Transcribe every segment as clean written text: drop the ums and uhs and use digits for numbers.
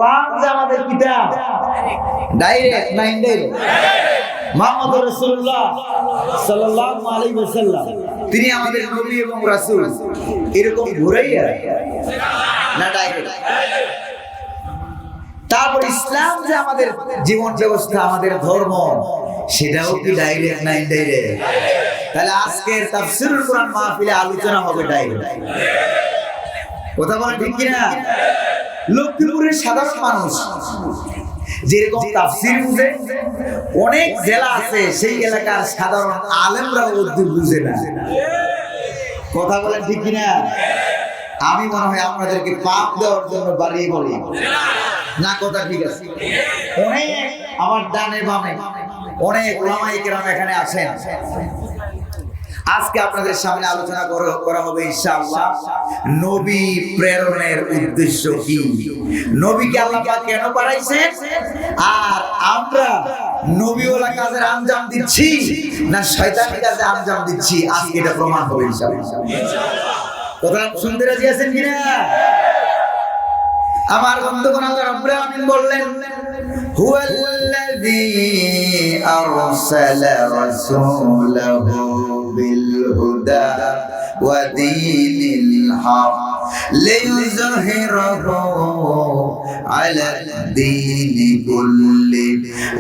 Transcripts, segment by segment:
কোরআন যে আমাদের কিতাব, ডাইরেক্ট না ইনডাইরেক্ট? মুহাম্মদ রাসূলুল্লাহ সাল্লাল্লাহু আলাইহি ওয়াসাল্লাম তিনি আমাদের নবী এবং রাসূল, এরকম ঘুরাইয়া না ডাইরেক্ট? তারপর ইসলাম যে আমাদের জীবন ব্যবস্থা, আমাদের ধর্ম, সেটাও কি ডাইরেক্ট না ইনডাইরেক্ট? তাহলে আজকের তাফসীরুল কোরআন মাহফিলে আলোচনা হবে ডাইরেক্ট। কথা বলেন ঠিক কিনা? লক্ষ্মীপুরের সাধারণ মানুষ যেরকম তাফসীর বুঝে, অনেক জেলা আছে সেই এলাকার সাধারণ আলেমরাও উর্দু বুঝে না। কথা বলেন ঠিক কিনা? আমি মনে হয় আপনাদেরকে পাপ দেওয়ার জন্য বাড়িয়ে বলি না, কথা ঠিক আছে? অনেক আমার ডানে বামে অনেক ওলামায়ে কেরাম এখানে আছেন। আজকে আপনাদের সামনে আলোচনা করা হবে ইনশাআল্লাহ নবী প্রেরণের উদ্দেশ্য কি, নবীকে আল্লাহ পাক কেন পাঠাইছেন, আর আমরা নবীওয়ালা কাজের আঞ্জাম দিচ্ছি না শয়তানি কাজে আঞ্জাম দিচ্ছি, আজকে এটা প্রমাণ হবে ইনশাআল্লাহ। কথা শুনতে রাজি আছেন কিনা? আমার বন্ধুগণ, আল্লাহ রাব্বুল আলামিন বললেন, হুয়াল্লাযী আরসালা রাসূলাহু বিল হুদা ওয়া দীনিল হক লিইয়ুযহিরাহু আলাদ দীনি কুল্লি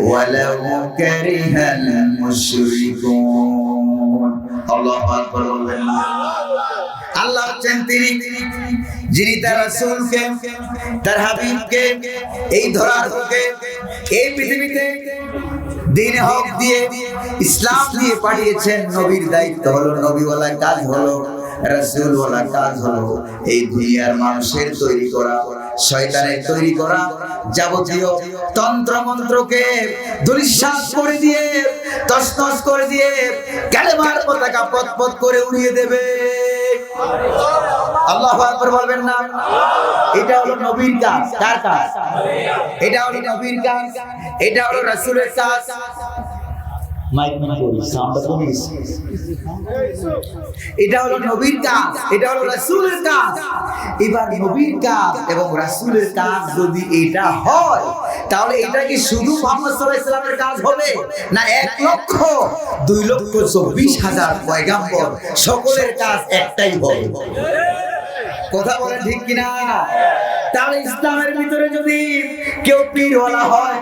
ওয়ালাউ কারিহাল মুশরিকুন। আল্লাহু আকবার বলবেন। আল্লাহ হচ্ছেন তিনি যিনি তার রাসূলকে, তার হাবিবকে, এই ধরার বুকে, এই পৃথিবীতে দ্বীন হক দিয়ে, ইসলাম দিয়ে পাঠিয়েছেন। নবীর দায়িত্ব হলো, নবীওয়ালা কাজ হলো, রাসূলওয়ালা কাজ হলো এই দুনিয়ার মানুষের তৈরি করা, শয়তানের তৈরি করা যাবতীয় তন্ত্র মন্ত্রকে ধূলিসাৎ করে দিয়ে, তছনছ করে দিয়ে, কালেমার পতাকা পতপত করে উড়িয়ে দেবে। আল্লাহু আকবার বলবেন না? এটা হলো নবীর কাজ। কার কাজ? এটা হলো নবীর কাজ, এটা হলো রাসূলের কাজ। এটা হলো নবীর কাজ, এটা হলো রাসূলের কাজ। এবার নবীর কাজ এবং রাসূলের কাজ যদি এটা হয়, তাহলে এটা কি শুধু মুহাম্মদ সাল্লাল্লাহু আলাইহি ওয়াসাল্লামের কাজ হবে, না 1,02,24,000 পয়গাম্বর সকলের কাজ একটাই হবে? কথা বলেন ঠিক কিনা? তাহলে ইসলামের ভিতরে যদি কেউ পীরওয়ালা হয়,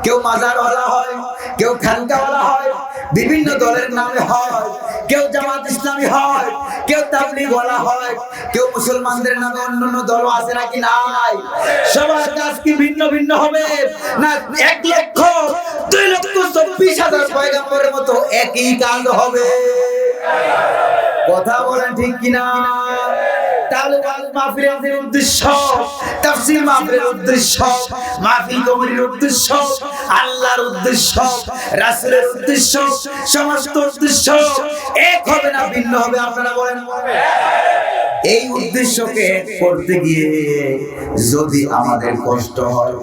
কেউ মাজারওয়ালা হয়, কেউ খানকাওয়ালা হয়, বিভিন্ন দলের নামে হয়, কেউ জামাত ইসলামী হয়, কেউ তাবলীগওয়ালা হয়, কেউ মুসলমানদের নামে অন্যান্য দল আছে নাকি? নাই। সবার কাজ কি ভিন্ন ভিন্ন হবে? না 1,02,24,000 পয়গাম্বরের মতো একই কাজ হবে? কথা বলেন ঠিক কিনা? তাহলে মাহফিলের উদ্দেশ্য, তাফসীর মাহফিলের উদ্দেশ্য, মাহফিল কমিটির উদ্দেশ্য, আল্লাহর উদ্দেশ্য, রাসূলের উদ্দেশ্য, সমস্ত উদ্দেশ্য এক হবে না ভিন্ন হবে? আপনারা বলেন। এই উদ্দেশ্যকে করতে গিয়ে যদি আমাদের কষ্ট হয়,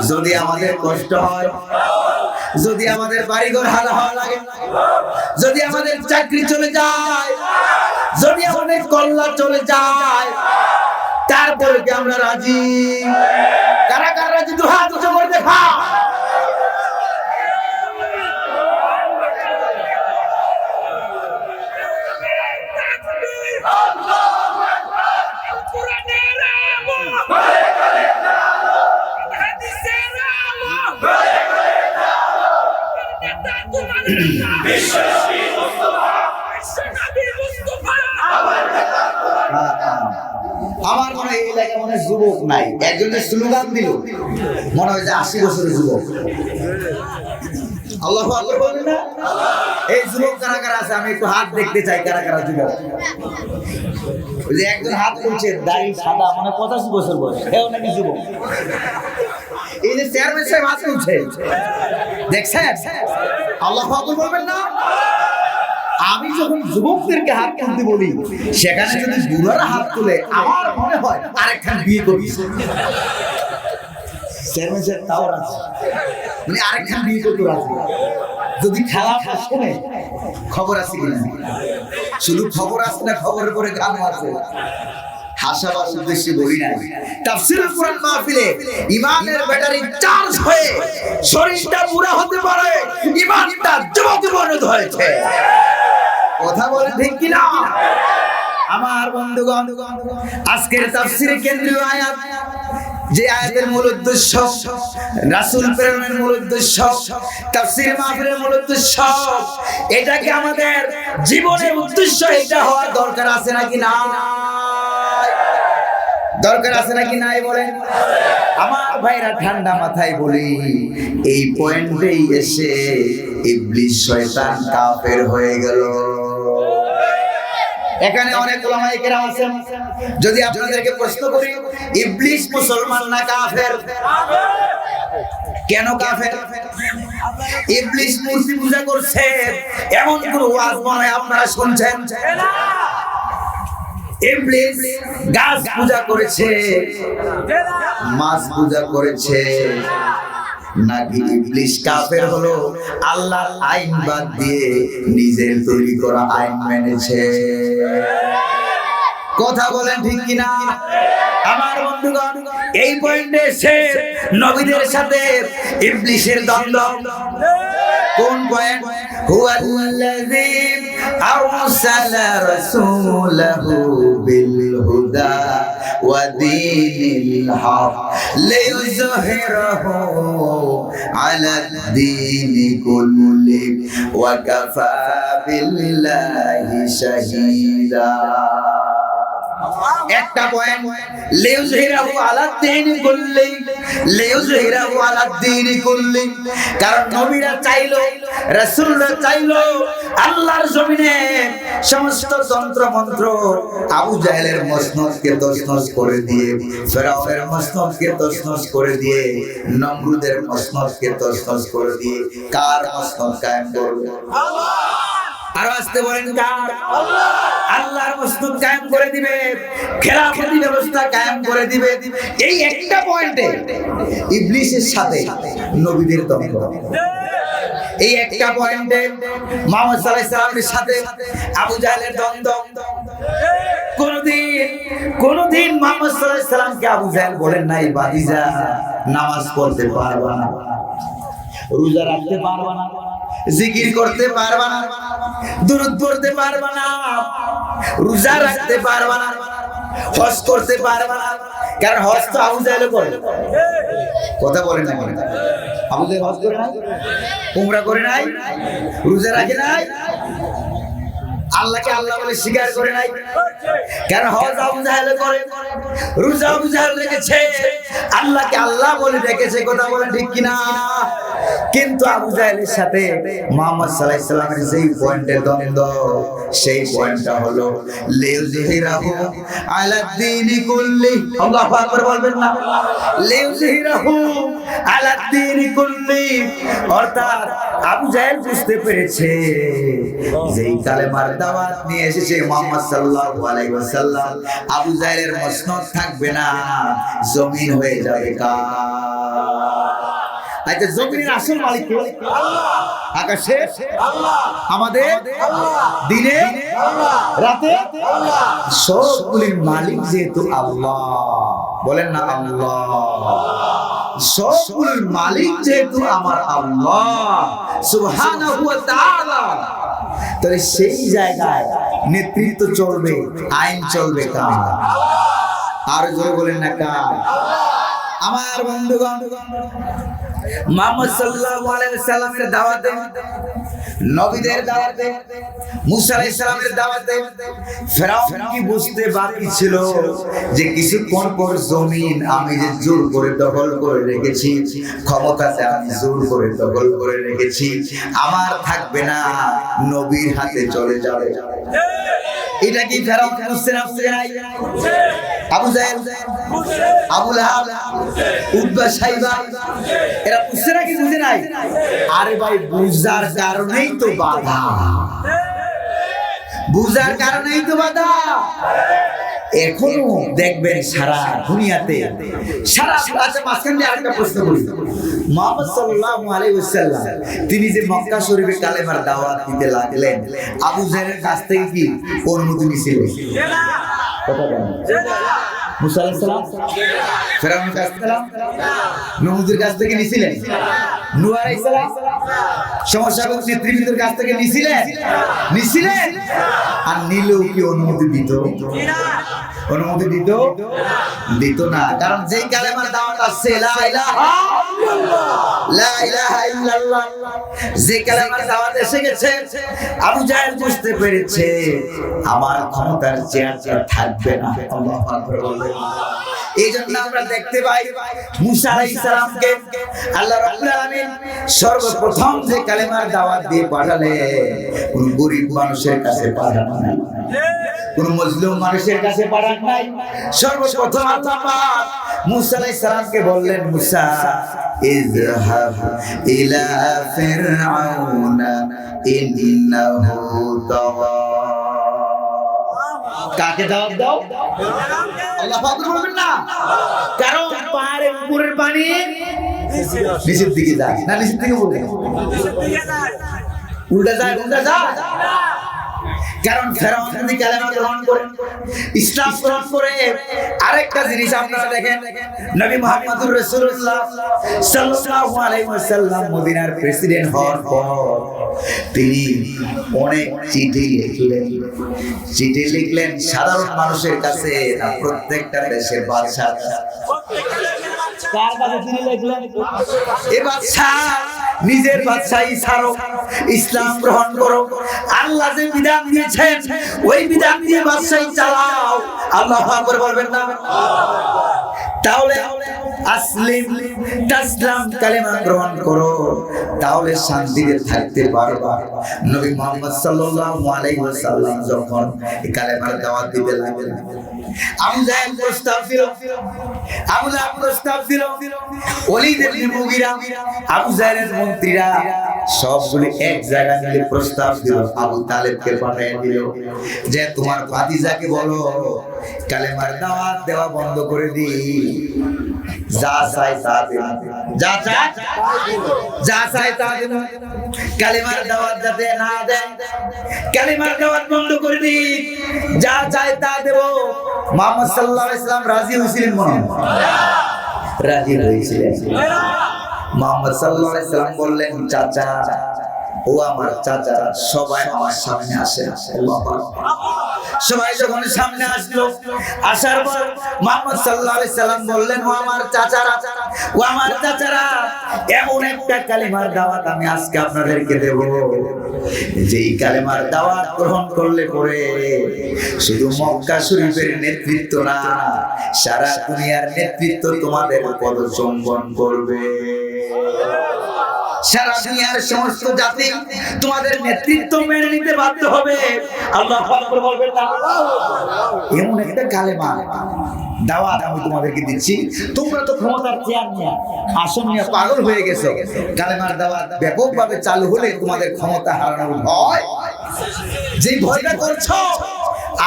যদি আমাদের কষ্ট হয়, যদি আমাদের বাড়িঘর হারা হওয়া লাগে, যদি আমাদের চাকরি চলে যায়, যদি আমাদের কল্যাণ চলে যায়, তারপরে কি আমরা রাজি? কারা কারা রাজি? দু হাত উঁচু করে দেখা। আমার মনে হয় এই এলাকায় মনে যুবক নাই, একজনের স্লোগান দিল মনে হয় যে 80 বছরের যুবক। আল্লাহু আকবার বলেন না? এই যুবক কারা কারা আছে আমি একটু হাত দেখতে চাই, কারা কারা যুবক? ওই যে একজন হাত তুলছে, দাড়ি সাদা, মানে 85 বছর বয়স, এও নাকি যুবক। এই যে চেয়ারম্যান সাহেব হাত তুলছে, দেখছেন? আল্লাহু আকবার বলবেন না? আমি যখন যুবকদেরকে হাত তুলতে বলি, সেখানে যদি বুড়ারা হাত তুলে, আমার মনে হয় আরেকখান বিয়ে করবি। চেয়ারম্যান সাহেব তাও আছে, মানে আরেকখান বিয়ে করতে আছে। যদি খেলা শোনে, খবর আছে কিনা? শুধু খবর আছে না, খবরের পরে গান আছে? হাসাবার উদ্দেশ্যে বলি না, তাফসীরুল কুরআন মাহফিলে ঈমানের ব্যাটারি চার্জ হয়ে শরীরটা পুরা হতে পারে, ঈমানটা জবরদস্ত হয়েছে। কথা বলেন ঠিক কি না? আমার বন্ধুগণ, আজকের তাফসীরের কেন্দ্রীয় আয়াত, যে আয়াতের মূল উদ্দেশ্য, রাসূল প্রেরণের মূল উদ্দেশ্য, তাফসীর মাহফিলের মূল উদ্দেশ্য, এটাকে আমাদের জীবনের উদ্দেশ্য এটা হওয়ার দরকার আছে নাকি না? দরকার আছে নাকি নাই বলেন? আমার ভাইরা ঠান্ডা মাথায় বলি, এই পয়েন্টেই এসে ইবলিস শয়তান কাফের হয়ে গেল। এখানে অনেক উলামায়ে কেরাম আছেন, যদি আপনাদেরকে প্রশ্ন করি ইবলিস মুসলমান না কাফের? কেন কাফের? ইবলিস মূর্তি পূজা করছে এমন কোন ওয়াজ মনে হয় আপনারা শুনছেন? ইবলিস গাছ পূজা করেছে, মাছ পূজা করেছে, নাকি ইবলিস কাফের হলো আল্লাহর আইন বাদ দিয়ে নিজের তৈরি করা আইন মেনেছে? কথা বলেন ঠিক কিনা? আমার বন্ধুগণ, এই পয়েন্টে এসে নবীদের সাথে ইবলিসের দ্বন্দ্ব। কোন পয়েন্ট? হুয়াল্লাযী আরসালা রাসূলাহু বিল হুদা ওয়া দীনিল হক লিইয়ুযহিরাহু আলাদ দীনি কুল্লি ওয়া কাফা বিল্লাহি শাহীদা। একটা পয়েন্ট, লিইয়ুযহিরাহু আলাদ দীনি কুল্লি, লিইয়ুযহিরাহু আলাদ দীনি কুল্লি। কারণ নবীরা চাইলো, রাসূলরা চাইলো আল্লাহর জমিনে সমস্ত তন্ত্র মন্ত্র আবু জাহেলের মসনদকে তছনছ করে দিয়ে, ফেরাউনের মসনদকে তছনছ করে দিয়ে, নমরুদের মসনদকে তছনছ করে দিয়ে কার মসনদ কায়েম করবে? আল্লাহ। আর আসতে বলেন কার? আল্লাহ। আল্লাহর মসনদ কায়েম করে দিবে, খেলাফতি ব্যবস্থা কায়েম করে দিবে। এই একটা পয়েন্টে ইবলিসের সাথে নবীদের দ্বন্দ্ব। এই একটা পয়েন্টে মুহাম্মদ সাল্লাল্লাহু আলাইহি ওয়াসাল্লামের সাথে আবু জাহেলের দ্বন্দ্ব। কোনদিন মুহাম্মদ সাল্লাল্লাহু আলাইহি ওয়াসাল্লামকে আবু জাহেল বলেন নাই, বাদিজা নামাজ পড়তে পারবা না, রোজা রাখতে পারবা না, জিকির করতে পারবা না, দুরূদ পড়তে পারবা না, রোজা রাখতে পারবা না, হজ করতে পারবা না। কারণ হজ তো আবু জাহেল করে। কথা বলেন না কেন? আবু জাহেল হজ করে নাই, উমরা করে নাই, রোজা রাখে নাই, আল্লাহকে আল্লাহ বলে স্বীকার করে নাই। কারণ হজ আবু জাহেল করে, রোজা আবু জাহেল রেখেছে, আল্লাহকে আল্লাহ বলে রেখেছে। কথা বলেন ঠিক কিনা? কিন্তু আবু জাহেলের সাথে মুহাম্মদ সাল্লাল্লাহু আলাইহি ওয়াসাল্লামের যেই পয়েন্টের দ্বন্দ্ব, সেই পয়েন্টটা হলো লিইয়ুযহিরাহু আলাদ দীনি কুল্লি। আল্লাহু আকবার বলবেন না? লিইয়ুযহিরাহু আলাদ দীনি কুল্লি। অর্থাৎ আবু জাহেল বুঝতে পেরেছে যেই কালেমার দাওয়াত নিয়ে এসেছে মুহাম্মদ সাল্লাল্লাহু আলাইহি ওয়াসাল্লাম, আবু জাহেলের মসনদ থাকবে না, জমিন হয়ে যাবে কার? আচ্ছা, জমিনের আসল মালিক কে? আল্লাহ। আকাশের আল্লাহ, আমাদের আল্লাহ, দিনে আল্লাহ, রাতে আল্লাহ। সবগুলির মালিক যেহেতু আল্লাহ, বলেন না আল্লাহ। সবগুলির মালিক যেহেতু আমার আল্লাহ সুবহানাহু ওয়া তাআলা, তাহলে সেই জায়গায় নেতৃত্ব চলবে, আইন চলবে কার? আর জোরে বলেন না কার? আমার বন্ধুগণ, মুহাম্মদ সাল্লাল্লাহু আলাইহি ওয়াসাল্লামের দাওয়াতে, নবীদের দাওয়াতে, মুসা আলাইহিস সালামের দাওয়াতে ফেরাউন কি বুঝতে বাকি ছিল যে কিছুক্ষণ পর জমিন আমি যে জোর করে দখল করে রেখেছি, ক্ষমতাতে আমি জোর করে দখল করে রেখেছি, আমার থাকবে না, নবীর হাতে চলে যাবে। এটা কি ফেরাউন বুঝতে না? আবু জাহেল, আবু লাহাব, উতবা, সাইবা এরা বুঝছে নাকি বুঝে নাই? আরে ভাই, বুঝার কারণেই তো বাধা, বুঝার কারণেই তো বাধা। এখনো দেখবেন সারা দুনিয়াতে, সারা মাঝখানে আরেকটা প্রশ্ন করি, মুহাম্মদ সাল্লাল্লাহু আলাইহি ওয়াসাল্লাম তিনি যে মক্কা শরীফে কালেমার দাওয়াত দিতে লাগলেন, আবু জাহেলের কাছ থেকে কি অনুমতি নিয়েছিলেন? কথা বলেন। মুসা আলাইহিস সালাম ফেরাউনের কাছ থেকে নমরুদের কাছ থেকে নিছিলেন, নূহ আলাইহিস সালাম সমসাময়িক নেতৃবৃন্দের কাছ থেকে নিছিলেন। আর নিলেও কি অনুমতি দিত? অনুমতি দিত না। কারণ যেই কালেমার দাওয়াত আসছে লা ইলাহা ইল্লাল্লাহ, যে কালেমার দাওয়াত এসে গেছে, আবু জাহেল বুঝতে পেরেছে আমার ক্ষমতার চেয়ার থাকবে না। আল্লাহু আকবার বলবেন। এই জন্য আমরা দেখতে পাই মুসা আলাইহিস সালামকে আল্লাহ রাব্বুল আলামিন সর্বপ্রথম যে কালেমার দাওয়াত দিয়ে পাঠালেন, কোন গরীব মানুষের কাছে পাঠান নাই, কোন মজলুম মানুষের কাছে পাঠান নাই। সর্বপ্রথম আল্লাহ পাক মুসা আলাইহিস সালামকে বললেন, মুসা ইযহাব ইলা ফিরআউনা ইন্নাহু তাগা। কাকে দাওয়াত দাও? আল্লাহ পাক বলবেন না, কারণ পাহাড়ের উপরের পানি নিচের দিকে যায় না, নিচের দিকে বলবেন উল্টা যায়। কারণ ফেরাউন যদি কালেমা গ্রহণ করে, ইসলাম গ্রহণ করে, আরেকটা জিনিস আপনারা দেখেন, নবী মুহাম্মদুর রাসূলুল্লাহ সাল্লাল্লাহু আলাইহি ওয়াসাল্লাম মদিনার প্রেসিডেন্ট হওয়ার পর তিনি অনেক চিঠি লিখলেন সাধারণ মানুষের কাছে, না প্রত্যেকটা দেশের বাদশা। কার কাছে চিঠি লিখলেন? এই বাদশা নিজের বাদশাহী ছাড়ো, ইসলাম গ্রহণ করো, আল্লাহ যে বিধান দিয়েছেন ওই বিধান দিয়ে বাদশাহী চালাও। আল্লাহু আকবার বলবেন না? তাহলে আসলিম তাসলাম কালেমা গ্রহণ করো, তাহলে শান্তিতে থাকতে পারবা। নবী মুহাম্মদ সাল্লাল্লাহু আলাইহি ওয়াসাল্লাম যখন এই কালেমার দাওয়াত দিতে লাগলেন, আবু জাহেল প্রস্তাব দিল, আবু লাহাব প্রস্তাব দিল, ওলীদ ইবনে মুগীরা, আবু জাহেলের মন্ত্রীরা সবগুলি এক জায়গায় মিলে প্রস্তাব দিল। আবু তালেবকে পাঠিয়ে দিল যে তোমার ভাতিজাকে বলো কালেমার দাওয়াত দেওয়া বন্ধ করে দি, যা চাই তা দেব, যা চাই তা দেব, কালেমার দাওয়াত যাতে না দেয়, কালেমার দাওয়াত বন্ধ করে দি, যা চাই তা দেব। মুহাম্মদ সাল্লাল্লাহু আলাইহি ওয়াসাল্লাম রাজি হয়েছিলেন? রাজি হয়েছিলেন। মুহাম্মদ সাল্লাল্লাহু আলাইহি ওয়াসাল্লাম বললেন, চাচা, ও আমার চাচারা সবাই আমার সামনে আসে। সবাই যখন সামনে আসলো, আসার পর মুহাম্মদ সাল্লাল্লাহু আলাইহি সাল্লাম বললেন, ও আমার চাচারা, এমন একটা কালেমার দাওয়াত আমি আজকে আপনাদেরকে দেব, যেই কালেমার দাওয়াত গ্রহণ করলে পরে শুধু মক্কা শরীফের নেতৃত্ব না, সারা দুনিয়ার নেতৃত্ব তোমাদের পদচুম্বন করবে। সারা দুনিয়ার সমস্ত জাতি তোমাদের নেতৃত্ব মেনে নিতে বাধ্য হবে। আল্লাহু আকবার বলবেন না? এমন একটা কালেমা দাওয়াত আমি তোমাদেরকে দিচ্ছি, তোমরা তো ক্ষমতার চেয়ার নিয়ে, আসন নিয়ে পাগল হয়ে গেছো। কালেমার দাওয়াত ব্যাপকভাবে চালু হলে তোমাদের ক্ষমতা হারানোর ভয়, যে ভয়টা করছো,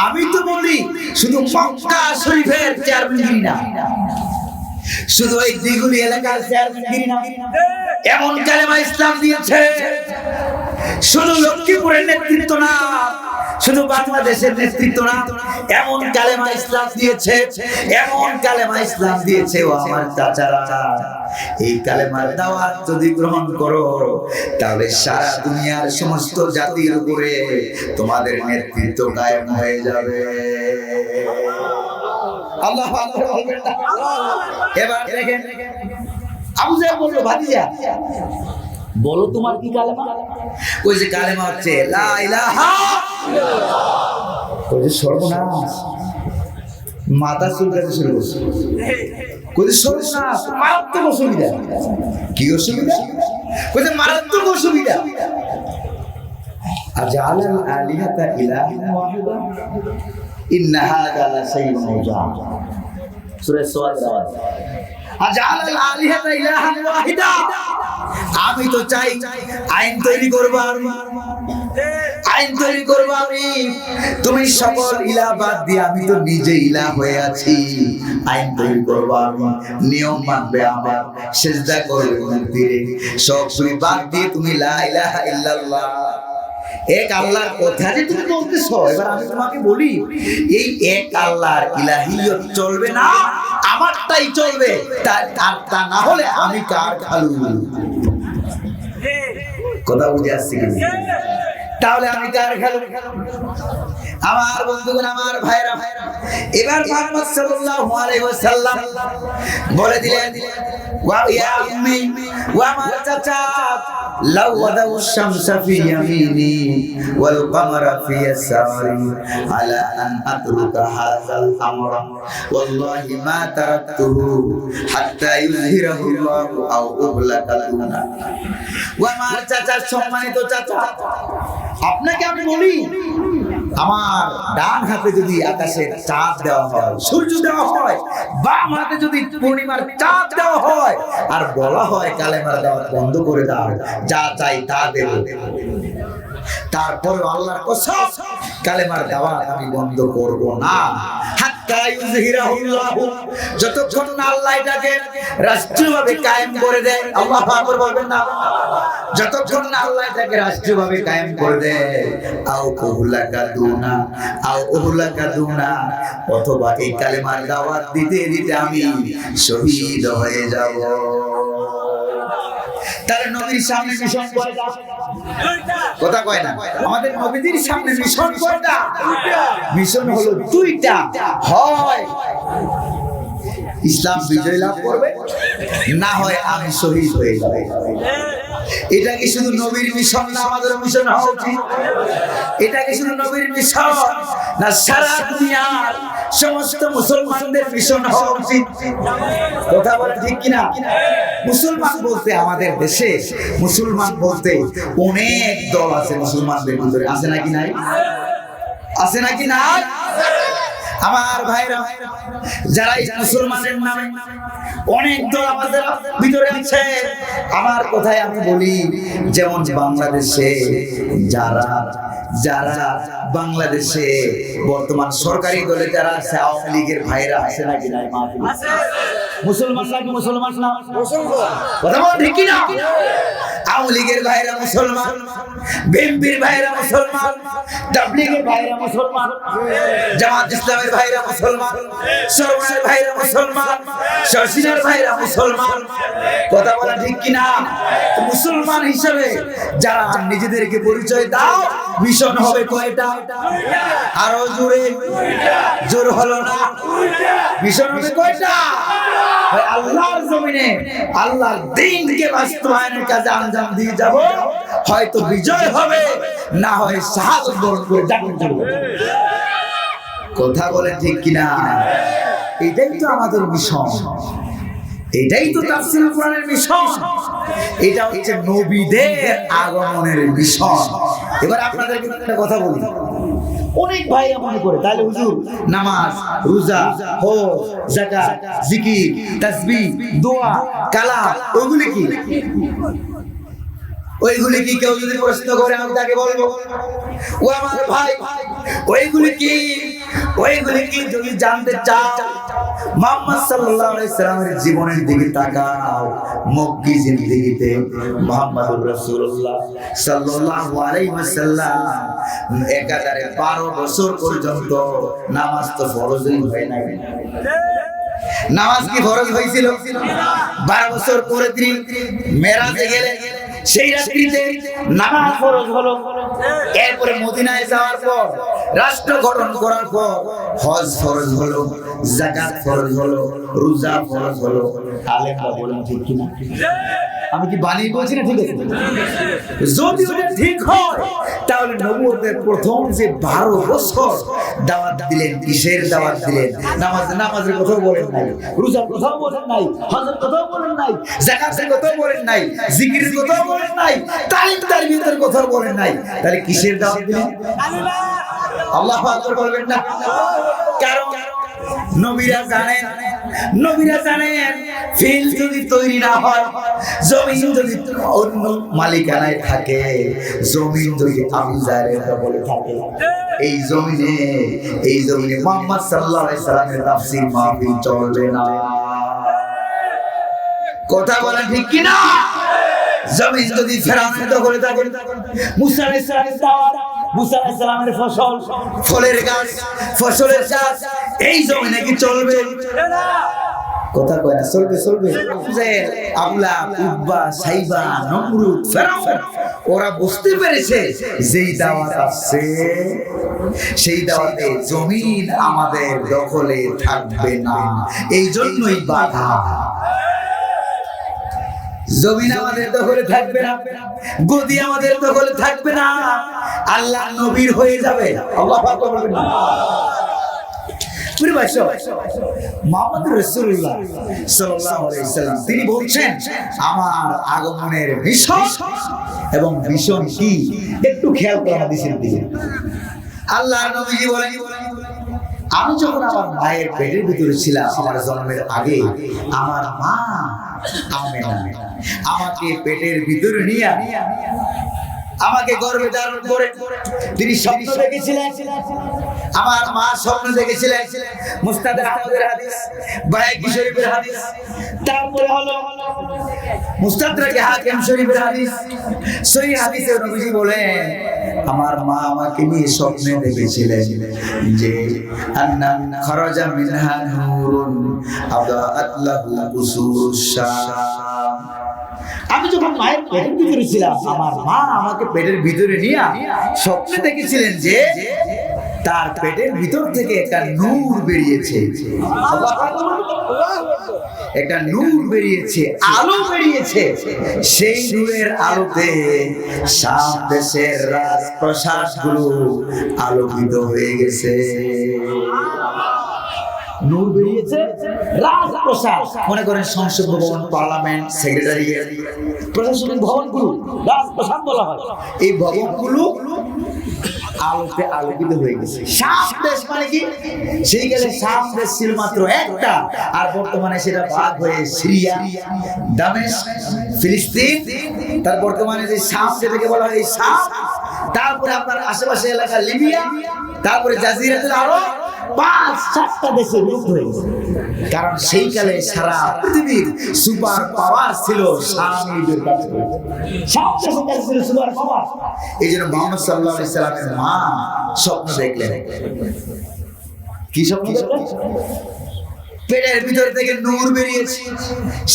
আমি তো বলি শুধু মক্কা শরীফের চেয়ারম্যানগিরি না, শুধু এই দ্বিগুলি এলাকার চেয়ারম্যানগিরি না, এমন কালেমা ইসলাম দিয়েছে শুধু লক্ষ্মীপুরের নেতৃত্ব না, শুধু বাংলাদেশের নেতৃত্ব না, এমন কালেমা ইসলাম দিয়েছে, এমন কালেমা ইসলাম দিয়েছে। ও আমার চাচারা, এই কালেমার দাওয়াত যদি গ্রহণ করো, তাহলে সারা দুনিয়ার সমস্ত জাতির উপরে তোমাদের নেতৃত্ব কায়েম হয়ে যাবে। আল্লাহু আকবার বলবেন না? এবার দেখেন, আবু জাহেল বলল, ভাতিজা বলো তোমার কি কালেমা? ওই যে কালেমা হচ্ছে লা ইলাহা ইল্লাল্লাহ। ওই যে সর্বনাশ, মাথা চুলকাতে শুরু করছে। ওই যে সর্বনাশ, মারাত্মক অসুবিধা। কি অসুবিধা? ওই যে মারাত্মক অসুবিধা। আজালাল আলিহাতা ইলাহান ওয়াহিদা ইন্না হাযা লাশাইউন উজাব। সূরা সওয়াদ। আজালাল আলিহাতা ইলাহান ওয়াহিদা। আমি তো চাই আইন তৈরি করব, আমি, তুমি সকল ইলাহ বাদ দিয়ে, আমি তো নিজে ইলাহ হয়ে আছি। আইন তৈরি করব আমি, নিয়ম মানবে আমার, সিজদা করবে মন্দিরে, সব তুমি বাদ দিয়ে তুমি লা ইলাহা ইল্লাল্লাহ এক আল্লাহর কথা যে তুমি বলতেছো, এবার আমি তোমাকে বলি এই এক আল্লাহর ইলাহিয়ত চলবে না, আমারটাই চলবে, তা না হলে আমি কার খালু? কথা বুঝে আসছে কি? তাহলে আমি কার খালু? আমার বন্ধুগণ, আমার ভাইরা, এবার মুহাম্মদ সাল্লাল্লাহু আলাইহি ওয়াসাল্লাম বলে দিলেন, ওয়া ইয়া উম্মি, ওয়া আমার চাচা, লাউ ওয়াদাউ শামসা ফি ইয়ামিনি ওয়াল কমারা ফি ইয়াসারি আলা আন আতরুকা হাযাল আমরা ওয়াল্লাহি মা তারাকতুহু হাত্তা ইউযহিরাহু আল্লাহু আও উগলাকা দুনা। ওয়া আমার চাচা, সম্মানিত চাচা, আপনাকে আমি বলি, আমার ডান হাতে যদি আকাশের চাঁদ দেওয়া হয়, সূর্য দেওয়া হয়, বাম হাতে যদি পূর্ণিমার চাঁদ দেওয়া হয়, আর বলা হয় কালেমার দাওয়াত বন্ধ করে দাও, যা চাই তা দেব, তারপর আল্লাহর কসম কালেমার দাওয়াত আমি বন্ধ করব না, হাত্তা ইউযহিরাহুল্লাহু, যতক্ষণ না আল্লাহ এটাকে রাষ্ট্রীয়ভাবে কায়েম করে দেয়। আল্লাহু আকবার বলবেন না? যতক্ষণ না আল্লাহ এটাকে রাষ্ট্রীয়ভাবে কায়েম করে দেয়, আও উহলাকা দুনা, আও উহলাকা দুনা, অথবা এই কালেমার দাওয়াত দিতে দিতে আমি শহীদ হয়ে যাব। তার নবীর সামনে মিশন কয়টা? কথা কয় না? আমাদের নবীদের সামনে মিশন কয়টা? মিশন হলো দুইটা, হয় ইসলাম বিজয় লাভ করবে, না হয় আমি শহীদ হয়ে যাব। এটা কি শুধু নবীর মিশন না আমাদের মিশন হওয়া উচিত? এটা কি শুধু নবীর মিশন না সারা দুনিয়ার সমস্ত মুসলমানদের মিশন হওয়া উচিত? কথা বলে ঠিক কিনা? মুসলমান বলতে আমাদের দেশে মুসলমান বলতে অনেক দল আছে, মুসলমানদের ভিতরে আছে নাকি নাই? আছে নাকি নাই? আমার ভাইরা, যারা মুসলমানের নামে অনেক দল আমাদের ভিতরে আছে, আমার কথায় আমি বলি, যেমন বাংলাদেশে যারা বাংলাদেশে বর্তমান সরকারি দলে যারা আছে, আওয়ামী লীগের ভাইরা আছে নাকি নাই? মুসলমান নাকি মুসলমান না? কথা বল ঠিক কিনা? আওয়ামী লীগের ভাইরা মুসলমান, বিএনপির ভাইরা মুসলমান, তাবলীগের ভাইরা মুসলমান, জামাত ইসলামের ভাইরা মুসলমান, সরওয়ারের ভাইরা মুসলমান, শর্ষিনার ভাইরা মুসলমান। কথা বলা ঠিক কিনা? মুসলমান হিসেবে যারা নিজেদেরকে পরিচয় দাও, মিশন হবে কয়টা? আরো জোরে, জোর হলো না? মিশন হবে কয়টা? আল্লাহর জমিনে আল্লাহর দ্বীনকে বাস্তবায়নের কাজে আঞ্জাম দিয়ে যাব, হয়তো বিজয় হবে, না হয় শাহাদাত বরণ করে জান্নাতে যাব। কথা বলে ঠিক কিনা? এটাই তো আমাদের মিশন, এটাই তো তাফসীরুল কোরআনের মিশন, এটা হচ্ছে নবীদের আগমনের মিশন। এবার আপনাদেরকে একটা কথা বলি, অনেক ভাই মনে করে তাহলে হুজুর নামাজ, রোজা, হজ, যাকাত, জিকির, তাসবিহ, দোয়া, কালাম, ওইগুলি কি? ওইগুলি কি? কেউ যদি প্রশ্ন করে আমি তাকে বলবো, ও আমার ভাই, ওইগুলি কি? ওইগুলি কি? যদি জানতে চাও, মুহাম্মদ সাল্লাল্লাহু আলাইহি সাল্লামের জীবনের দিকে তাকাও। মক্কি জিন্দেগিতে মুহাম্মদুর রাসূলুল্লাহ সাল্লাল্লাহু আলাইহি ওয়াসাল্লাম একাধারে 12 বছর পর্যন্ত নামাজ তো ফরজই হয় না। নামাজ কি ফরজ হয়েছিল? 12 বছর পরে তিনি মেরাজে গেলেন, সেই রাত্রিতে নামাজ ফরজ হলো। এরপরে মদিনায় যাওয়ার পর, রাষ্ট্র গঠন করার পর হজ ফরজ হলো, যাকাত ফরজ হলো, রোজা ফরজ হলো। আলেমরা বলেন ঠিক কিনা? আমি কি বানিয়ে বলছি না? ঠিক আছে, যদি ওটা ঠিক হয় তাহলে নবুয়তের প্রথম যে 12 বছর দাওয়াত দিলেন, কিসের দাওয়াত দিলেন? নামাজের কথা বলেন নাই, রোজার কথা বলেন নাই, হজের কথা বলেন নাই, যাকাতের কথা বলেন নাই, জিকিরের কথা বলেন নাই, তালিম তারবিয়তের কথা বলেন নাই। তাহলে কিসের দাওয়াত দিলেন? আল্লাহু আকবার বলবেন না? কারণ নবীরা জানেন ফিল যদি তৈরি না হয়, জমিন যদি অন্য মালিকানায় থাকে, জমিন যদি আমিজারের দখলে থাকে, এই জমিনে মুহাম্মদ সাল্লাল্লাহু আলাইহি সাল্লামের তাফসীর মাহফিল চলবে না। কথা বলেন ঠিক কিনা? জমিন যদি ফেরাউনের দখলে থাকে, মুসা আলাইহিস সালামের দাওয়াত, মুসা আলাইহিস সালামের ফসল, ফলের গাছ, ফসলের চাষ এই জমিনে কি চলবে? কথা কয় না, চলবে চলবে। যে আবলা, উব্বা, সাইবা, নমরুদ, ফেরাউন ওরা বুঝতে পেরেছে যেই দাওয়াত আসছে সেই দাওয়াতে জমিন আমাদের দখলে থাকবে না, এই জন্যই বাধা। জমিন আমাদের দখলে থাকবে না, গদি আমাদের দখলে থাকবে না, আল্লাহ নবীর হয়ে যাবে। আল্লাহু আকবার বলবেন না? মুহাম্মদ রাসূলুল্লাহ সাল্লাল্লাহু আলাইহি ওয়াসাল্লাম তিনি বলছেন আমার আগমনের মিশন এবং মিশন কি একটু খেয়াল করে হাদিসের দিকে। আল্লাহর নবীজি বলেন, আমি যখন আমার মায়ের পেটের ভিতরে ছিলাম, আমার জন্মের আগে আমার মা আমেনা আমাকে পেটের ভিতরে নিয়ে আমাকে গর্ভে ধারণ করে তিনি স্বপ্ন দেখেছিলেন। আমার মা স্বপ্ন দেখেছিলেন, মুস্তাদ আহমদের হাদিস, বাইহাকি শরীফের হাদিস, তারপরে হলো মুস্তাদরাক হাকিম শরীফের হাদিস, সহিহ হাদিসে নবীজি বলেন আমার মা আমাকে নিয়ে স্বপ্নে দেখেছিলেন যে আন্না খারাজা মিনহা নূরুন আদাআত লাহু কুসুরুশ শাম। আমি যখন মায়ের পেটের ভিতরে ছিলাম, আমার মা আমাকে পেটের ভিতরে নিয়ে স্বপ্নে দেখেছিলেন যে তার পেটের ভিতর থেকে একটা নূর বেরিয়েছে, একটা নূর বেরিয়েছে, আলো বেরিয়েছে। সেই নূরের আলোতে শাম দেশের রাজপ্রাসাদগুলো আলোকিত হয়ে গেছে। নূর বেরিয়েছে, রাজপ্রাসাদ মনে করেন সংসদ ভবন, পার্লামেন্ট, সেক্রেটারিয়েট, প্রশাসনিক ভবনগুলো রাজপ্রাসাদ বলা হয়। এই ভবনগুলো আলোতে আলোকিত হয়ে গেছে। শাম দেশ মানে কি? সেই গেলে শাম দেশ ছিল মাত্র একটা, আর বর্তমানে সেটা ভাগ হয়ে সিরিয়া, দামেস্ক, ফিলিস্তিন, তার বর্তমানে যে শাম যেটাকে বলা হয় এই শাম, তারপরে আপনার আশেপাশে এলাকা লিবিয়া, তারপরে জাজিরাতুল আরব, 5-4টা দেশে বিভক্ত হয়ে গেছে। কারণ সেই কালে সারা পৃথিবীর সুপার পাওয়ার ছিল শামীদের কাছে, শামের কাছে ছিল সুপার পাওয়ার। এই জন্য মুহাম্মদ সাল্লাল্লাহু আলাইহি সাল্লামের মা স্বপ্ন দেখলেন। কি স্বপ্ন দেখলেন? পেটের ভিতর থেকে নূর বেরিয়েছে,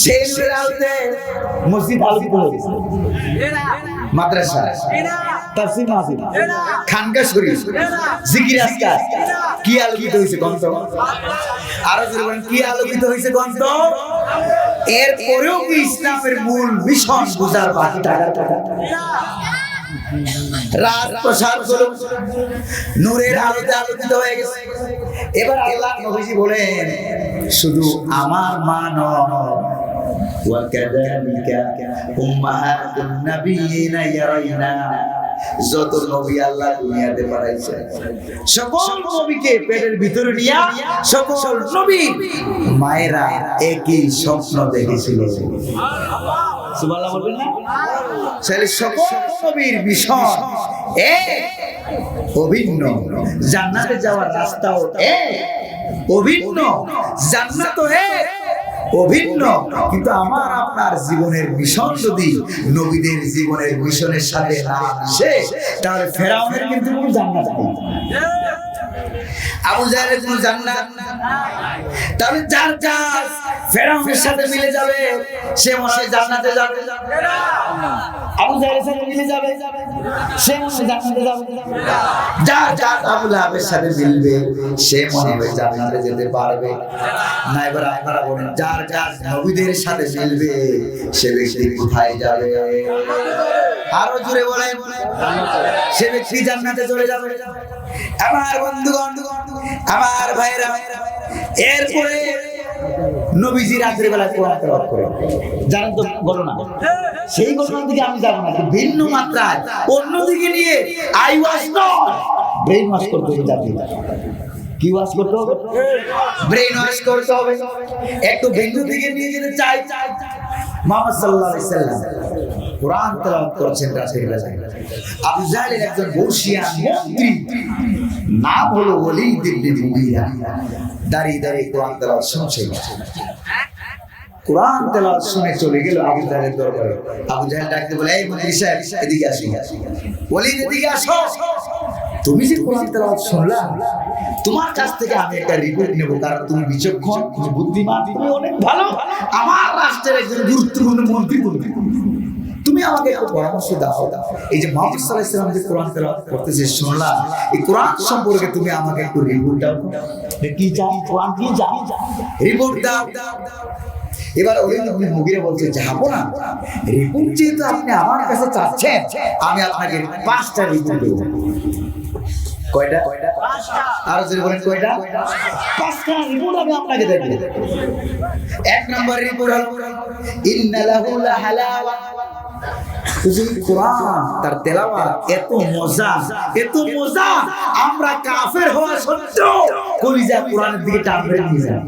সেই নূরের আলোতে মসজিদ আলোকিত হয়েছে, মাদ্রাসা, তাফসীর মাহফিল, খানকা শরীফ, জিকির আজকার কি আলোকিত হয়েছে গন্ত? আরো জোরে বলেন, কি আলোকিত হয়েছে গন্ত? এরপরেও কি ইসলামের মূল মিশন বুঝার বাকি টাকা রাজপ্রাসাদ গুলো নূরের আলোতে আলোকিত হয়ে গেছে। এবার আল্লাহ নবীজি বলেন শুধু আমার মা নয়, ওয়াকাযালিকা উম্মাহাতুন নাবিয়িনা ইয়ারাইনা, যত নবী আল্লাহ দুনিয়াতে পাঠাইছেন সকল নবীকে পেটের ভিতরে নিয়ে সকল নবী মায়েরা একই স্বপ্ন দেখেছিল। সুবহানাল্লাহ বলবেন না? তাহলে সকল নবীর মিশন এক, অভিন্ন। জান্নাতে যাওয়ার রাস্তাও এক, অভিন্ন। জান্নাত এক, অভিন্ন। কিন্তু আমার আপনার জীবনের মিশন যদি নবীদের জীবনের মিশনের সাথে না মিশে, তাহলে ফেরাউনের কিন্তু কোনো জান্নাত নেই, আবু জাহেলের কোনো জান্নাত নাই। তাহলে যার কাজ ফেরাউনের সাথে মিলে যাবে সে মনে হয় জান্নাতে যাবে, আবু জাহেলের সাথে মিলে যাবে সে মনে হয় জান্নাতে যাবে। যার কাজ আবু লাহাবের সাথে মিলবে সে মনে হবে জান্নাতে যেতে পারবে না। এবার আপনারা বলেন, যার কাজ নবীদের সাথে মিলবে সে ব্যক্তি কোথায় যাবে? আরো জোরে বলেন, সে ব্যক্তি জান্নাতে চলে যাবে। আমার বন্ধুগণ, আমার ভাইরা, এরপরে নবীজি রাতের বেলা কোরআন তেলাওয়াত করে, জানেন তো ঘটনা। সেই ঘটনার দিকে আমি যাব না, ভিন্ন মাত্রায় অন্যদিকে নিয়ে I was not brain wash করতে হবে। জাতি কি ওয়াশ করতে হবে? ব্রেইন ওয়াশ করতে হবে। একটু ভিন্ন দিকে নিয়ে যেতে চাই। মুহাম্মদ সাল্লাল্লাহু আলাইহি সাল্লাম কোরআন তেলাওয়াত করছেন রাতের বেলায়। আবু জাহেলের একজন বর্ষিয়ান মন্ত্রী, নাম হলো ওলীদ ইবনে মুগীরা, দাঁড়িয়ে দাঁড়িয়ে কোরআন তেলাওয়াত শুনছে। কোরআন তেলাওয়াত শুনে চলে গেল আবু জাহেলের দরবারে। আবু জাহেল ডাকতে বলে, এই মন্ত্রী সাহেব এদিকে আসো, ওয়ালিদ এদিকে আসো, তুমি যে কোরআন তেলাওয়াত শুনলা, তোমার কাছ থেকে আমি একটা রিপোর্ট নেব, কারণ তুমি বিচক্ষণ, তুমি বুদ্ধিমান, তুমি অনেক ভালো, আমার রাষ্ট্রের একজন গুরুত্বপূর্ণ মন্ত্রী, তুমি আমাকে একটু পরামর্শ দাও। এই যে মুহাম্মদ সাল্লাল্লাহু আলাইহি ওয়াসাল্লাম যে কোরআন তেলাওয়াত করতেছে শুনলাম, এই কোরআন সম্পর্কে তুমি আমাকে একটু রিপোর্ট দাও। কি চাও? কোরআন কি চাও? রিপোর্ট দাও। এবার ওলিদ ইবনে মুগিরা বলছে, যাবো না, রিপোর্ট যেহেতু আপনি আমার কাছে চাচ্ছেন, আমি আপনাকে 5টা রিপোর্ট দেব। কয়টা? আর যদি বলেন কয়টা? 5টা রিপোর্ট আমি আপনাকে দেব। 1 নম্বর রিপোর্ট হলো ইন্না লাহু লাহালাওয়া, কোরআন তার তেলাওয়াত এত মজা, এত মজা, আমরা কাফের হওয়া সত্ত্বেও কলিজা কোরআনের দিকে টান ধরে নিয়ে যায়।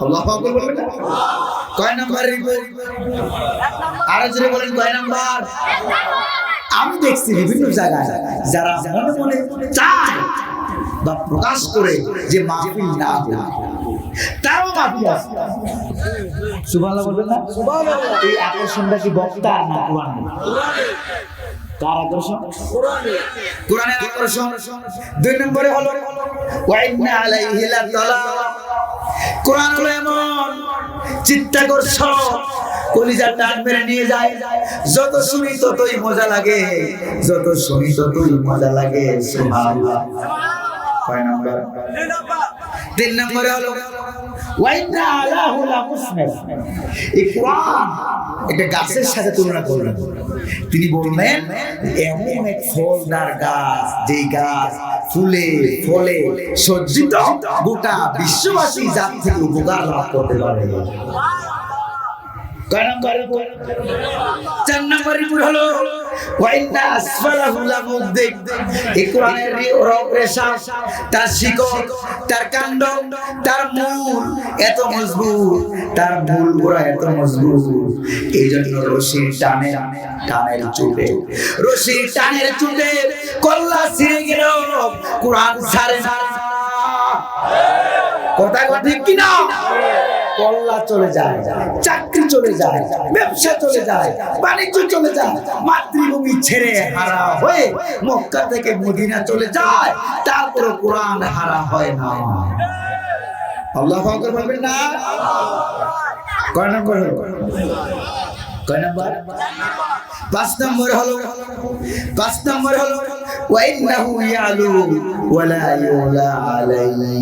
আল্লাহু আকবার বলবেন। কয় নাম্বার রিপোর্ট? আর যদি বলেন কয় নাম্বার? আমি দেখছি বিভিন্ন জায়গায় যারা মনে মনে চায় বা প্রকাশ করে যে মাহফিল না হবে, তারও মাহফিল আছে। সুবহানাল্লাহ বলবেন না? সুবহানাল্লাহ। এই আকর্ষণটা কি বক্তা না কোরআন? কার আকর্ষণ? কোরআনের আকর্ষণ। 2 নম্বরে হলো ওয়া ইন্না আলাইহি লাতালাওয়া, কোরআন হলো এমন চিত্তাকর্ষক, কলিজা টান মেরে নিয়ে যায়, যত শুনি ততই মজা লাগে, যত শুনি ততই মজা লাগে। সুবহানাল্লাহ। কয় নাম্বার? 3 নম্বরে হলো ওয়া ইন্না আলাহু লামুসমির, এই কোরআন একটা গাছের সাথে তুলনা করলেন। তিনি বললেন এমন এক ফলদার গাছ, যেই গাছ ফুলে ফলে সজ্জিত, গোটা বিশ্ববাসী যার থেকে উপকার লাভ করতে পারে। 4 নম্বর রিপোর্ট হলো ওয়া ইন্না আসফালাহু লামুদ্দিক, এই কোরআনের রেশা, তার শিকড়, তার কাণ্ড, তার মূল এত মজবুত, তার মূল গোড়া এত মজবুত, এই জন্য রশির টানের চুটে, রশির টানের চুটে কল্লা ছিঁড়ে গেল, কোরআন ছাড়ে না। কথা ঠিক কিনা? কল্লা চলে যায়, চাকরি চলে যায়, ব্যবসা চলে যায়, বাণিজ্য চলে যায়, মাতৃভূমি ছেড়ে হারা হয়ে মক্কা থেকে মদিনা চলে যায়, তারপরে কোরআন হারা হয় না। আল্লাহু আকবার বলবেন না? কয় নম্বর হলো? কয় নম্বর? 5 নম্বর হলো, 5 নম্বর হলো ওয়া ইন্নাহু ইয়ালু ওয়া লা ইউলা আলাইহি,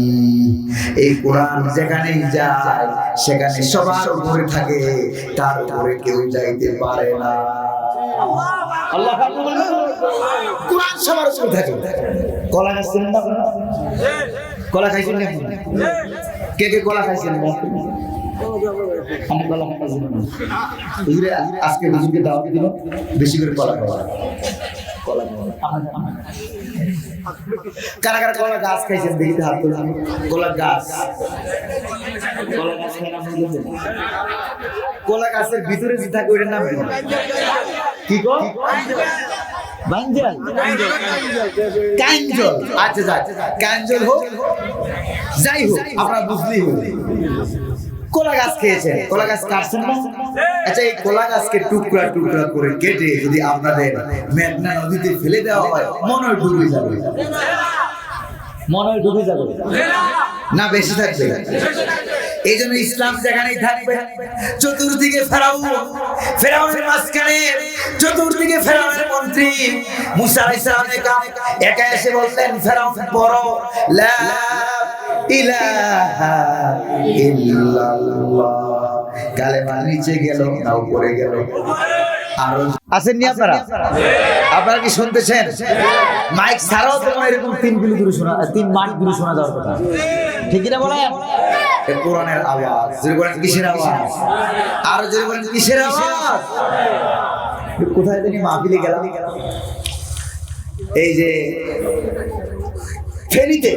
এই কোরআন যেখানেই যায় সেখানে সবার উপরে থাকে, তার উপরে কেউ যাইতে পারে না। আল্লাহু আকবার। কোরআন সবার উপরে থাকে। কলা খাইছেন না? কলা খাইছেন না? কে কে কলা খাইছেন না? আমি কলা খাইছি না। হুজুরে আজকে হুজুরকে দাওয়াত দিল, বেশি করে কলা খাওয়া। কলা কারা কারা কলা গাছ খাইছেন দেখি হাত তুলুন। কলা গাছ, কলা গাছ খাই নাম বলছেন? কলা গাছের ভিতরে যে থাকে ওইটার নাম কি গো? বাঞ্জল, কাঞ্জল। আচ্ছা যাক, কাঞ্জল হোক যাই হোক, আপনারা বুঝলেই হল। কলা গাছ খেয়েছেন, কলা গাছ কাটছেন না? আচ্ছা, এই কলা গাছকে টুকরা টুকরা করে কেটে যদি আপনাদের মেঘনা নদীতে ফেলে দেওয়া হয়, মনে হয় ডুবে যাবে। মনে হয় ডুবে যাবে না, বেশি থাকবে। এই জন্য ইসলাম যেখানেই থাকবে, চতুর্দিকে ফেরাউন, ফেরাউনের মাঝখানে চতুর্দিকে ফেরাউনের মন্ত্রী মুসা আলাইহিস সালাম একা এসে বললেন, ফেরাউন পড়ো লা ইলাহা ইল্লাল্লাহ, কালেমা নিচে গেল না উপরে গেল? আর আসেননি আপনারা? আপনারা কি শুনতেছেন? মাইক ছাড়াও তো এরকম 3 কিলো দূরে শোনা, 3 মাইল দূরে শোনা যাওয়ার কথা, ঠিক না বলেন? কোরআনের আওয়াজ। যদি বলেন কিসের আওয়াজ? আর যদি বলেন কিসের আওয়াজ? কোথায় জানি মাহফিলে গেলাম, এই যে ফেনীতে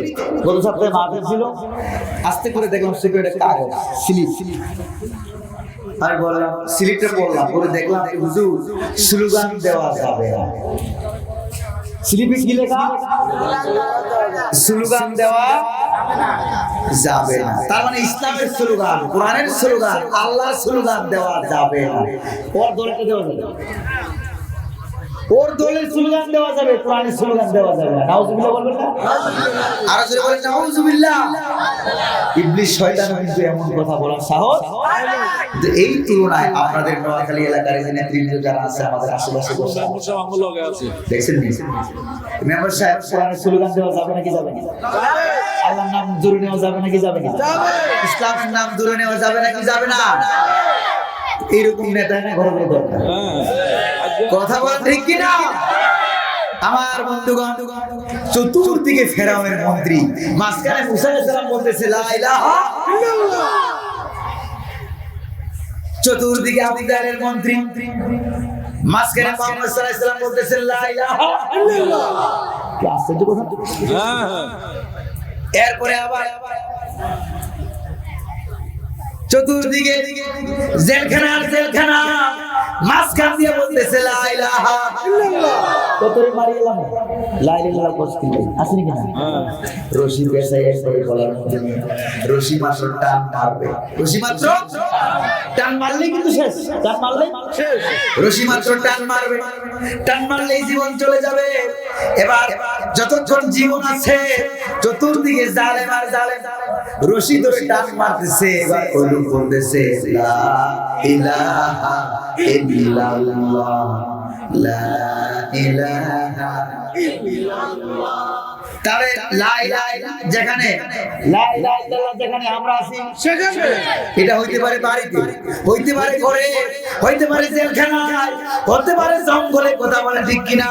গত সপ্তাহে মাহফিল ছিল, আস্তে করে দেখলাম সিগারেটের কাগজ স্লিপ, আমি বললাম স্লিপটা পড়লাম, পরে দেখলাম হুজুর স্লোগান দেওয়া যাবে না। স্লিপে কি লেখা? স্লোগান দেওয়া যাবে না। তার মানে ইসলামের স্লোগান, কোরআনের স্লোগান, আল্লাহর স্লোগান দেওয়া যাবে না। ওর দলকে দেওয়া যাবে, ওর দলের স্লোগান দেওয়া যাবে, কোরআনের স্লোগান দেওয়া যাবে না। নাউজুবিল্লাহ বলবেন না? আর জোরে বলেন নাউজুবিল্লাহ। ইবলিস শয়তান কিন্তু এমন কথা বলার সাহস। এই তুলনায় আপনাদের নোয়াখালী এলাকার যে নেতৃবৃন্দ যারা আছে আমাদের আশেপাশে বসে দেখছেন মেম্বার সাহেব, কোরআনের স্লোগান দেওয়া যাবে নাকি যাবে না? আল্লাহর নাম জোরে নেওয়া যাবে নাকি যাবে না? ইসলামের নাম জোরে নেওয়া যাবে নাকি যাবে না? এইরকম নেতা না ঘরে ঘরে দরকার। কথা বলা ঠিক কিনা? আমার বন্ধুগণ, চতুর্দিকে ফেরাউনের মন্ত্রী, মাঝখানে মুসা আলাইহিস সালাম বলতেছে লা ইলাহা ইল্লাল্লাহ। চতুর্দিকে আবু জাহলের মন্ত্রী, মাঝখানে মুহাম্মদ সাল্লাল্লাহু আলাইহি সাল্লাম বলতেছে লা ইলাহা ইল্লাল্লাহ। কি আশ্চর্য কথা! এরপরে আবার চতুর্দিকে জেলখানা আর জেলখানা, মাঝখান দিয়ে বলতেছে লা ইলাহা ইল্লাল্লাহ। কতরে মারি এলাম লা ইলাহা ইল্লাল্লাহ কষ্ট কি আসেনি কিনা? রশি পেছাই একবারে গলার মধ্যে, রশি মাত্র টান মারবে, রশি মাত্র টান মারলে কিন্তু শেষ, টান মারলে শেষ, রশি মাত্র টান মারবে, টান মারলেই জীবন চলে যাবে। এবার যতক্ষণ জীবন আছে চতুর্দিকে জালেম আর জালেম রশি ধরে টান মারতেছে। এবার ওই বলতেছে লা ইলাহা ইল্লাল্লাহ, লা ইলাহা ইল্লাল্লাহ। তাহলে লা ইলাহা যেখানে, লা ইলাহা ইল্লাল্লাহ যেখানে আমরা আছি সেখানে, এটা হইতে পারে বাড়িতে, হইতে পারে ঘরে, হইতে পারে জেলখানায়, হতে পারে জঙ্গলে। কথা বলে ঠিক কিনা?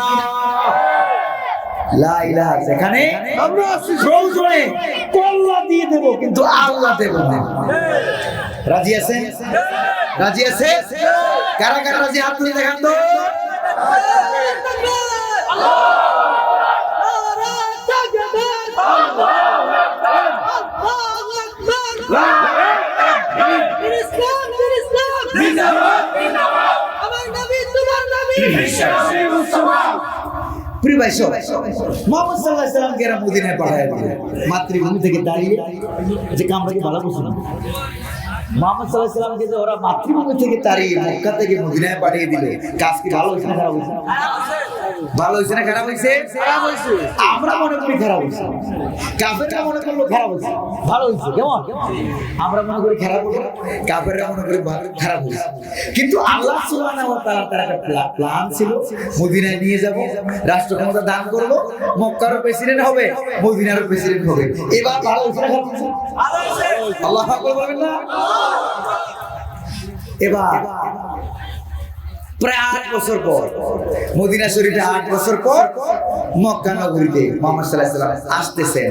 লা ইলাহা যেখানে আমরা আছি প্রয়োজনে কল্লা দিয়ে দেব, কিন্তু আল্লাহ দেব না। রাজি আছেন? রাজি আছে? কারা কারা রাজি? হাত তুলে দেখান তো। মুহাম্মদ সাল্লাল্লাহু আলাইহি সাল্লামকে এরা মদিনায় পাঠায় দিলেন, মাতৃভূমি থেকে দাঁড়িয়ে যে কামরা কি ভালো বুঝুন। মুহাম্মদ সাল্লাল্লাহু আলাইহি সাল্লামকে যে ওরা মাতৃভূমি থেকে তাড়িয়ে মক্কা থেকে মদিনায় পাঠিয়ে দিলে, কাজ কি ভালো হয়েছে না খারাপ হয়েছে? ভালো হয়েছে না খারাপ হয়েছে? খারাপ হয়েছে। আমরা মনে করি খারাপ হয়েছে, কাফেররা মনে করলো খারাপ হয়েছে, ভালো হয়েছে। কেমন? আমরা মনে করি খারাপ হয়েছে, কাফেররা মনে করি খারাপ হয়েছে। কিন্তু আল্লাহ সুবহানাহু ওয়া তাআলা তার একটা প্ল্যান ছিল, মদিনায় নিয়ে যাব, রাষ্ট্র ক্ষমতা দান করব, মক্কারও প্রেসিডেন্ট হবে, মদিনারও প্রেসিডেন্ট হবে। এবার ভালো হয়েছে না খারাপ হয়েছে? আল্লাহু আকবার বলবেন না? এবার প্রায় 8 বছর পর, মদিনা শরীফে 8 বছর পর মক্কা নগরীতে মুহাম্মদ সাল্লাল্লাহু আলাইহি ওয়াসাল্লাম আসতেছেন,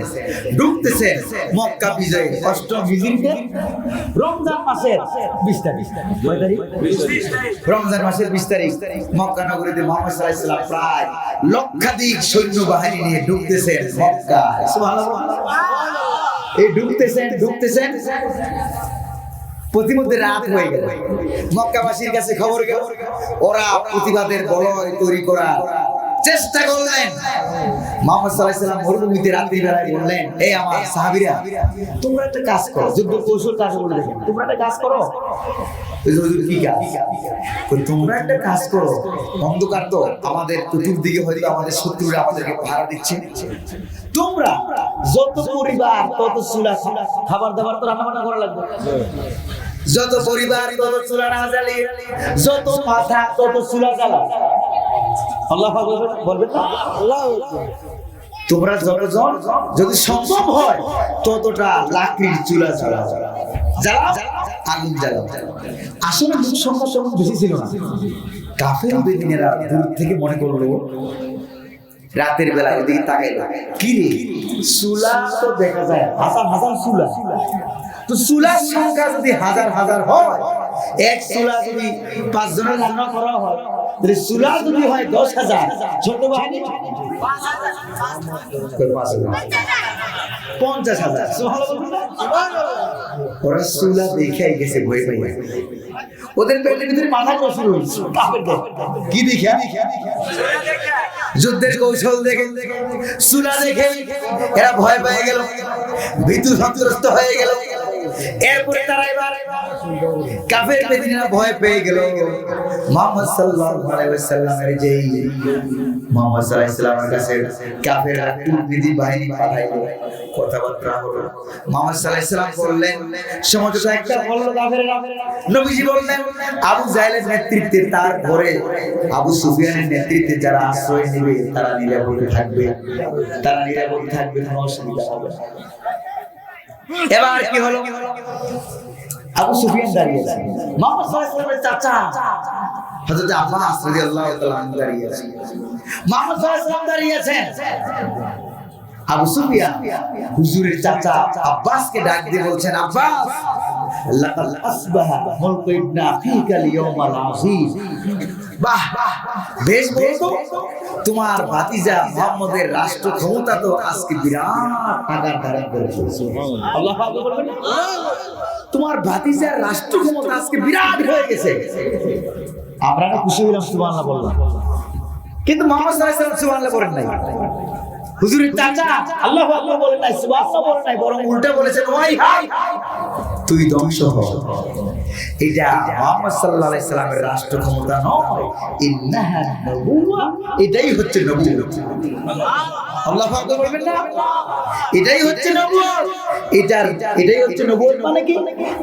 ঢুকতেছেন মক্কা বিজয় 8ম হিজরিতে রমজান মাসের 20 তারিখ। কয় তারিখ? 20 তারিখ। রমজান মাসের 20 তারিখ মক্কা নগরীতে মুহাম্মদ সাল্লাল্লাহু আলাইহি ওয়াসাল্লাম প্রায় লক্ষাধিক সৈন্যবাহিনী নিয়ে ঢুকতেছেন মক্কায়। সুবহানাল্লাহ। এই ঢুকতেছেন প্রতিমধ্যে রাত হয়ে গেল। মক্কাবাসীর কাছে খবর গেল, ওরা প্রতিবাদের বলয় তৈরি করার চেষ্টা করলেন। মুহাম্মদ সাল্লাল্লাহু আলাইহি ওয়াসাল্লাম মরুভূমিতে রাত্রি বেলায় বললেন, এই আমার সাহাবীরা, তোমরা একটা কাজ করো, যুদ্ধ কৌশল কাজ করে দেখেন, তোমরা একটা কাজ করো। হুজুর কি কাজ? তোমরা একটা কাজ করো, অন্ধকার তো, আমাদের চতুর্দিকে হয়তো আমাদের শত্রুরা আমাদেরকে পাহারা দিচ্ছে, তোমরা যত পরিবার তত চুলা, খাবার দাবার তো রান্না বান্না করা লাগবে, যত পরিবার তত চুলা না জ্বালিয়ে, যত মাথা তত চুলা জ্বালা। আল্লাহ বলবেন না? তোমরা যতজন যদি সম্ভব হয় ততটা লাকড়ির চুলা জ্বালা, আগুন জ্বালা। আসলে লোক সংখ্যা তেমন বেশি ছিল না। কাফের বেদিনেরা দূর থেকে মনে করলো, রাতের বেলা এদিকে তাকাইলো, কি রে চুলা তো দেখা যায় হাজার হাজার চুলা, তো চুলার সংখ্যা যদি হাজার হাজার হয়, এক চুলা যদি 5 জনের রান্না করা হয়, তাহলে চুলা যদি হয় 10,000, ছোট বাহিনী 50,000। ওরা চুলা দেখে গেছে ভয় পাই, ওদের পেটের ভিতরে মাথা কষ্ট হয়েছে। কি দেখা? যুদ্ধের কৌশল দেখে, চুলা দেখে এরা ভয় পেয়ে গেল, ভীতু সন্ত্রস্ত হয়ে গেল। এরপরে তারা এবার কাফের বেদিনেরা ভয় পেয়ে গেল। মুহাম্মদ সাল্লাল্লাহু আলাইহি ওয়াসাল্লামের যেই মুহাম্মদ সাল্লাল্লাহু আলাইহি ওয়াসাল্লামের কাছে কাফেররা কূটনীতি বাহিনী পাঠাইলো, কথাবার্তা হলো। মুহাম্মদ সাল্লাল্লাহু আলাইহি ওয়াসাল্লাম বললেন, সমঝোতা একটা হলো কাফেররা। নবীজি বললেন, আবু জাহেলের নেতৃত্বে তার ঘরে আবু সুফিয়ানের নেতৃত্বে যারা আশ্রয় নেবে তারা নিরাপদে থাকবে, তারা নিরাপদে থাকবে, কোনো অসুবিধা হবে না। এবার কি হলো? আবু সুফিয়ান দাঁড়িয়ে আছে, মুহাম্মদ সাল্লাল্লাহু আলাইহি ওয়াসাল্লামের চাচা হযরত আব্বাস রাদিয়াল্লাহু তাআলা আনহু দাঁড়িয়ে আছেন, মুহাম্মদ সাল্লাল্লাহু আলাইহি ওয়াসাল্লাম দাঁড়িয়ে আছেন। আবু সুফিয়ান হুজুরের চাচা আব্বাসকে ডাক দিয়ে বলছেন, আব্বাস, লাকাদ আসবাহা মুলকু ইবনে আখিকা লিয়াউমাল আযীম। বাহ, বেশ বলতো, তোমার ভাতিজা মুহাম্মদের রাষ্ট্র ক্ষমতা তো আজকে বিরাট আকার ধারণ করেছে। সুবহানাল্লাহ, আল্লাহু আকবার বলবেন। তোমার ভাতিজার রাষ্ট্র ক্ষমতা আজকে বিরাট হয়ে গেছে। আমরা না খুশি হইলাম, সুবহানাল্লাহ বললাম, কিন্তু মুহাম্মদ সাল্লাল্লাহু আলাইহি ওয়াসাল্লাম সুবহানাল্লাহ বলেন নাই। হুজুরের চাচা আল্লাহু আকবার বলেন নাই, সুবহানাল্লাহ বলেন নাই, বরং উল্টা বলেছেন, ওয়াই হাই, তুই ধ্বংস হ। এটা মুহাম্মদ সাল্লাল্লাহু আলাইহি সাল্লামের রাষ্ট্র ক্ষমতা নয়, ইন্নাহা নবুওয়া, এটাই হচ্ছে নবুওত। আল্লাহু আকবার বলবেন না? এটাই হচ্ছে নবুওত। এটাই হচ্ছে নবুওত মানে কি?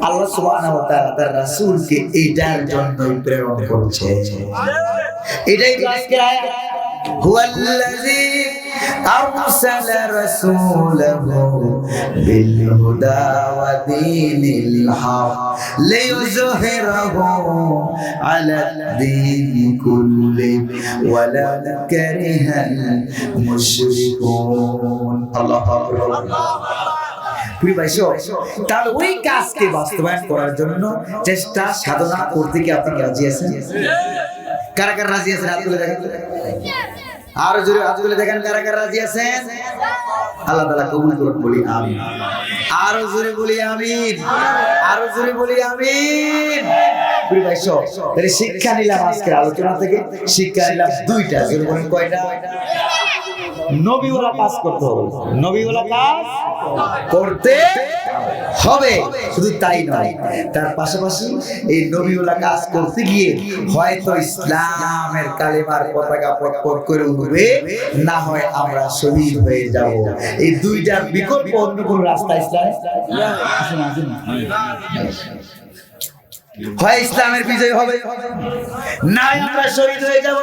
আল্লাহ সুবহানাহু ওয়া তাআলা তার রাসূলকে এটার জন্যই প্রেরণ করেছে। এটাই আজকের আয়াত, হুয়াল্লাযী আরসালা রাসূলাহু বিল হুদা ওয়া দীনিল হক লিইয়ুযহিরাহু আলাদ দীনি কুল্লি ওয়ালাউ কারিহাল মুশরিকুন। আল্লাহু আকবার। প্রিয় ভাই, তাহলে ওই কাজকে বাস্তবায়ন করার জন্য চেষ্টা সাধনা করতে কি আপনি রাজি আছেন? কারা কারা রাজি আছেন? হাত তুলে দেখেন, আরো জোরে হাত তুলে দেখেন, কারা কারা রাজি আছেন? আল্লাহ তাআলা কবুল করুন, বলি আমিন। আরো জোরে বলি আমিন, আরো জোরে বলি আমিন। প্রিয় ভাই, তাহলে শিক্ষা নিলাম আজকের আলোচনা থেকে, শিক্ষা নিলাম দুইটা। জোরে বলেন, কয়টা? নবীওয়ালা কাজ করতে হবে, নবীওয়ালা কাজ করতে হবে। শুধু তাই নয়, তার পাশাপাশি এই নবীওয়ালা কাজ করতে গিয়ে হয়তো ইসলামের কালেমার পতাকা পটপট করে উঠবে, না হয় আমরা শহীদ হয়ে যাব। এই দুইটার বিকল্প অন্য কোন রাস্তা ইসলামে হয় ইসলামের বিজয় হবে, না আমরা শহীদ হয়ে যাব।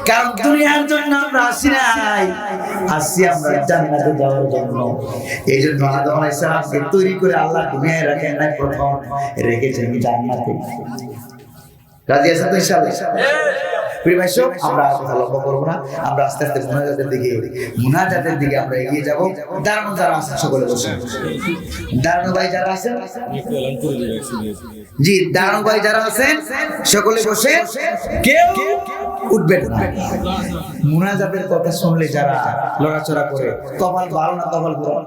কারণ দুনিয়ার জন্য আমরা আসি নাই, আসি আমরা জান্নাতে যাওয়ার জন্য। এই জন্য আদম আলাইহিস সালামকে তৈরি করে আল্লাহ দুনিয়ায় রাখেন নাই, প্রথম রেখেছেন জান্নাতে। রাজি আছেন তো ইনশাআল্লাহ? প্রিয় ভাই, আমরা কথা লক্ষ্য করবো না, আমরা আস্তে আস্তে মুনাজাতের দিকে আমরা এগিয়ে যাবো। দাঁড়ানো যারা আছেন সকলে বসে, দাঁড়ানো ভাই যারা আছেন, জি দাঁড়ানো ভাই যারা আছেন সকলে বসে, কেউ উঠবেন না। মুনাজাতের কথা শুনলে যারা লড়াচড়া করে, কপাল ভালো না কপাল খারাপ?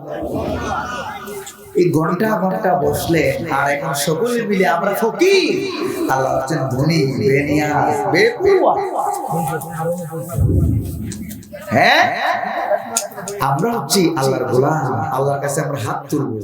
এই ঘন্টা ঘন্টা বসলে, আর এখন সকলে মিলে আমরা ফকির, আল্লাহ হচ্ছেন ধনী, বেনিয়াস, বেপরোয়া। হ্যাঁ, আমরা হচ্ছি আল্লাহর গোলাম, আল্লাহর কাছে আমরা হাত তুলবো।